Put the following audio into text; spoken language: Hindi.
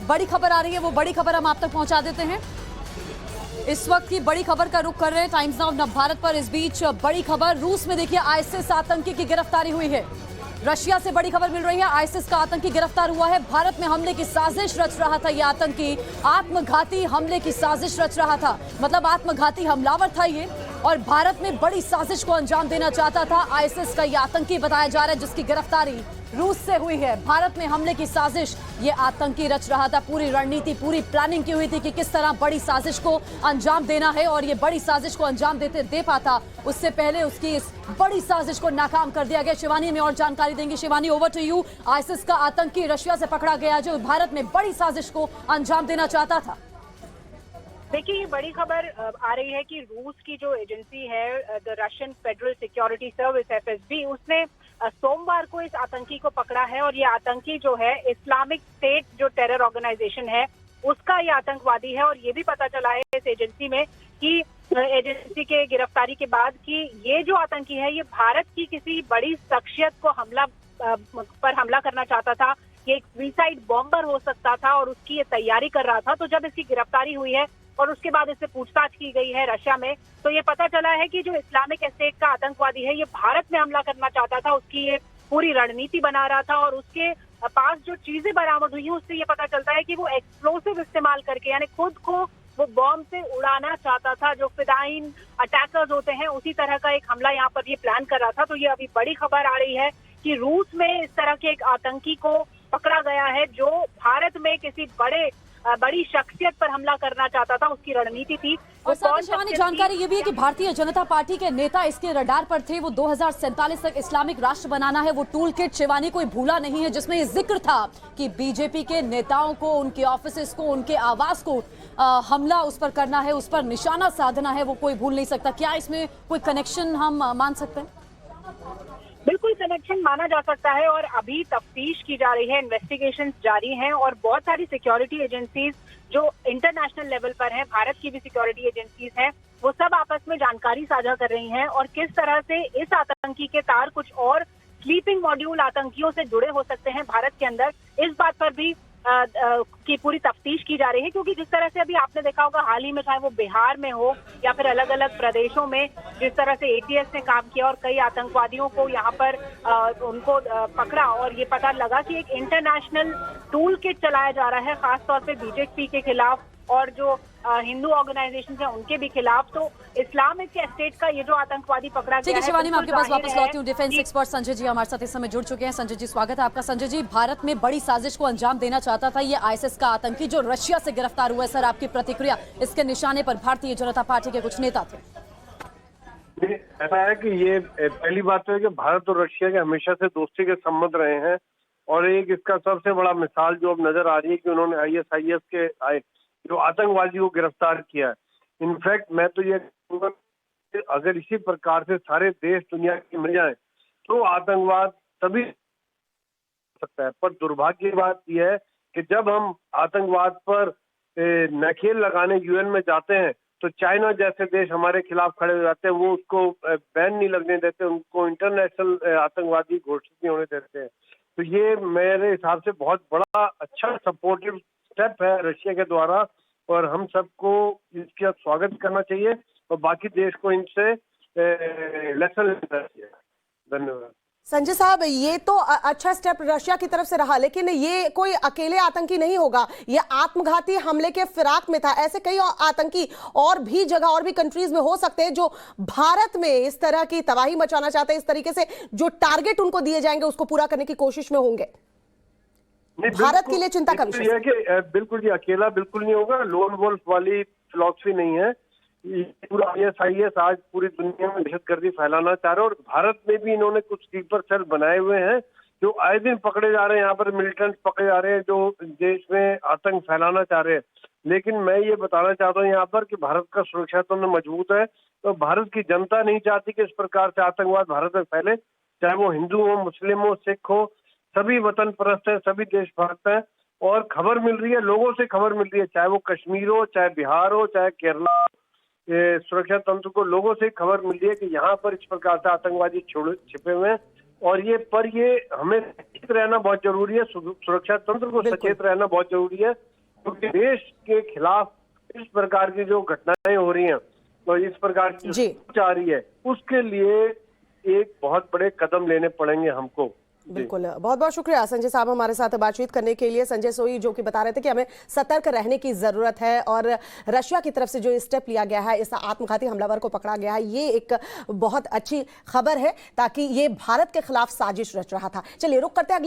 बड़ी खबर आ रही है, वो बड़ी खबर हम आप तक पहुंचा देते हैं। इस वक्त की बड़ी खबर का रुख कर रहे हैं टाइम्स नाउ नव भारत पर। इस बीच बड़ी खबर, रूस में देखिए आईएसआईएस आतंकी की गिरफ्तारी हुई है। रशिया से बड़ी खबर मिल रही है, आईएसआईएस का आतंकी गिरफ्तार हुआ है। भारत में हमले की साजिश रच रहा था यह आतंकी, आत्मघाती हमले की साजिश रच रहा था, मतलब आत्मघाती हमलावर था ये, और भारत में बड़ी साजिश को अंजाम देना चाहता था। आईएसआईएस का यह आतंकी बताया जा रहा है जिसकी गिरफ्तारी रूस से हुई है। भारत में हमले की साजिश ये आतंकी रच रहा था, पूरी रणनीति, पूरी प्लानिंग की हुई थी कि किस तरह बड़ी साजिश को अंजाम देना है, और ये बड़ी साजिश को अंजाम दे पाता उससे पहले उसकी इस बड़ी साजिश को नाकाम कर दिया गया। शिवानी में और जानकारी देंगी। Shivani, over to you. ISIS का आतंकी रशिया से पकड़ा गया जो भारत में बड़ी साजिश को अंजाम देना चाहता था। देखिए, ये बड़ी खबर आ रही है कि रूस की जो एजेंसी है the Russian federal security service FSB, उसने सोमवार को इस आतंकी को पकड़ा है। और ये आतंकी जो है इस्लामिक स्टेट जो टेरर ऑर्गेनाइजेशन है उसका ये आतंकवादी है। और ये भी पता चला है इस एजेंसी में कि एजेंसी के गिरफ्तारी के बाद कि ये जो आतंकी है ये भारत की किसी बड़ी शख्सियत को हमला करना चाहता था। ये एक सुसाइड बॉम्बर हो सकता था और उसकी ये तैयारी कर रहा था। तो जब इसकी गिरफ्तारी हुई है और उसके बाद इससे पूछताछ की गई है रशिया में, तो ये पता चला है कि जो इस्लामिक स्टेट का आतंकवादी है ये भारत में हमला करना चाहता था, उसकी ये पूरी रणनीति बना रहा था। और उसके पास जो चीजें बरामद हुई हैं उससे ये पता चलता है कि वो एक्सप्लोसिव इस्तेमाल करके, यानी खुद को वो बॉम्ब से उड़ाना चाहता था। जो फिदाइन अटैकर्स होते हैं उसी तरह का एक हमला यहाँ पर ये प्लान कर रहा था। तो ये अभी बड़ी खबर आ रही है कि रूस में इस तरह के एक आतंकी को पकड़ा गया है जो भारत में किसी बड़ी शख्सियत पर हमला करना चाहता था, उसकी रणनीति थी। और साथ ही शिवानी, जानकारी ये भी है कि भारतीय जनता पार्टी के नेता इसके रडार पर थे। वो 2047 तक इस्लामिक राष्ट्र बनाना है, वो टूल किट शिवानी कोई भूला नहीं है जिसमें ये जिक्र था कि बीजेपी के नेताओं को, उनके ऑफिसेस को, उनके आवास को हमला उस पर करना है, उस पर निशाना साधना है, वो कोई भूल नहीं सकता। क्या इसमें कोई कनेक्शन हम मान सकते हैं? बिल्कुल कनेक्शन माना जा सकता है और अभी तफ्तीश की जा रही है, इन्वेस्टिगेशन जारी हैं और बहुत सारी सिक्योरिटी एजेंसीज जो इंटरनेशनल लेवल पर हैं, भारत की भी सिक्योरिटी एजेंसीज हैं, वो सब आपस में जानकारी साझा कर रही हैं। और किस तरह से इस आतंकी के तार कुछ और स्लीपिंग मॉड्यूल आतंकियों से जुड़े हो सकते हैं भारत के अंदर, इस बात पर भी की पूरी तफ्तीश की जा रही है। क्योंकि जिस तरह से अभी आपने देखा होगा हाल ही में, चाहे वो बिहार में हो या फिर अलग अलग प्रदेशों में, जिस तरह से एटीएस ने काम किया और कई आतंकवादियों को यहाँ पर उनको पकड़ा और ये पता लगा कि एक इंटरनेशनल टूल किट चलाया जा रहा है, खासतौर पे बीजेपी के खिलाफ और जो हिंदू ऑर्गेनाइजेशन है उनके भी खिलाफ। तो इस्लामिक स्टेट का ये जो आतंकवादी पकड़ा गया है। शिवानी, मैं आपके पास वापस लौटी हूँ। डिफेंस एक्सपर्ट संजय जी हमारे साथ इस समय जुड़ चुके हैं। संजय जी, स्वागत है आपका। संजय जी, भारत में बड़ी साजिश को अंजाम देना चाहता था ये आईएसआईएस का आतंकी जो रशिया से गिरफ्तार हुआ है। सर, आपकी प्रतिक्रिया? इसके निशाने पर भारतीय जनता पार्टी के कुछ नेता थे। ऐसा है कि ये पहली बात तो है कि भारत और रशिया के हमेशा से दोस्ती के संबंध रहे हैं और एक इसका सबसे बड़ा मिसाल जो अब नजर आ रही है कि उन्होंने आईएसआईएस के जो आतंकवादी को गिरफ्तार किया है। इनफैक्ट मैं तो ये कहूँगा कि अगर इसी प्रकार से सारे देश दुनिया के मिल जाए तो आतंकवाद तभी सकता है। पर दुर्भाग्य की बात यह है कि जब हम आतंकवाद पर नकेल लगाने यूएन में जाते हैं तो चाइना जैसे देश हमारे खिलाफ खड़े हो जाते हैं, वो उसको बैन नहीं लगने देते, उनको इंटरनेशनल आतंकवादी घोषित नहीं होने देते हैं। तो ये मेरे हिसाब से बहुत बड़ा अच्छा सपोर्टिव स्टेप है रशिया के द्वारा और हम सबको इसका स्वागत करना चाहिए और बाकी देश को इनसे लेसन लेना चाहिए। धन्यवाद। संजय साहब, ये तो अच्छा स्टेप रशिया की तरफ से रहा, लेकिन ये कोई अकेले आतंकी नहीं होगा, ये आत्मघाती हमले के फिराक में था। ऐसे कई आतंकी और भी जगह और भी कंट्रीज में हो सकते हैं जो भारत में इस तरह की तबाही मचाना चाहते हैं। इस तरीके से जो टारगेट उनको दिए जाएंगे उसको पूरा करने की कोशिश में होंगे। भारत के लिए चिंता का विषय है कि बिल्कुल ये अकेला बिल्कुल नहीं होगा, लोन वोल्फ वाली फिलॉसफी नहीं है। पूरा आईएसआईएस आज पूरी दुनिया में दहशतगर्दी फैलाना चाह रहे हैं और भारत में भी इन्होंने कुछ स्लीपर सेल बनाए हुए हैं जो आए दिन पकड़े जा रहे हैं। यहाँ पर मिलिटेंट्स पकड़े जा रहे हैं जो देश में आतंक फैलाना चाह रहे हैं। लेकिन मैं ये बताना चाहता हूँ यहाँ पर कि भारत का सुरक्षा तंत्र मजबूत है, तो भारत की जनता नहीं चाहती कि इस प्रकार से आतंकवाद भारत में फैले, चाहे वो हिंदू हो, मुस्लिम हो, सिख हो, सभी वतन परस्त है, सभी देशभक्त हैं। और खबर मिल रही है, लोगों से खबर मिल रही है, चाहे वो कश्मीर हो, चाहे बिहार हो, चाहे केरला, सुरक्षा तंत्र को लोगों से खबर मिल रही है कि यहाँ पर इस प्रकार से आतंकवादी छिपे हुए हैं और ये हमें सचेत रहना बहुत जरूरी है, सुरक्षा तंत्र को सचेत रहना बहुत जरूरी है क्योंकि देश के खिलाफ इस प्रकार की जो घटनाएं हो रही हैं तो इस प्रकार की जी। सोच आ रही है, उसके लिए एक बहुत बड़े कदम लेने पड़ेंगे हमको। बिल्कुल, बहुत बहुत शुक्रिया संजय साहब हमारे साथ बातचीत करने के लिए। संजय सोई जो कि बता रहे थे कि हमें सतर्क रहने की जरूरत है और रशिया की तरफ से जो स्टेप लिया गया है, इस आत्मघाती हमलावर को पकड़ा गया है, ये एक बहुत अच्छी खबर है ताकि ये भारत के खिलाफ साजिश रच रहा था। चलिए रुक करते हैं अगले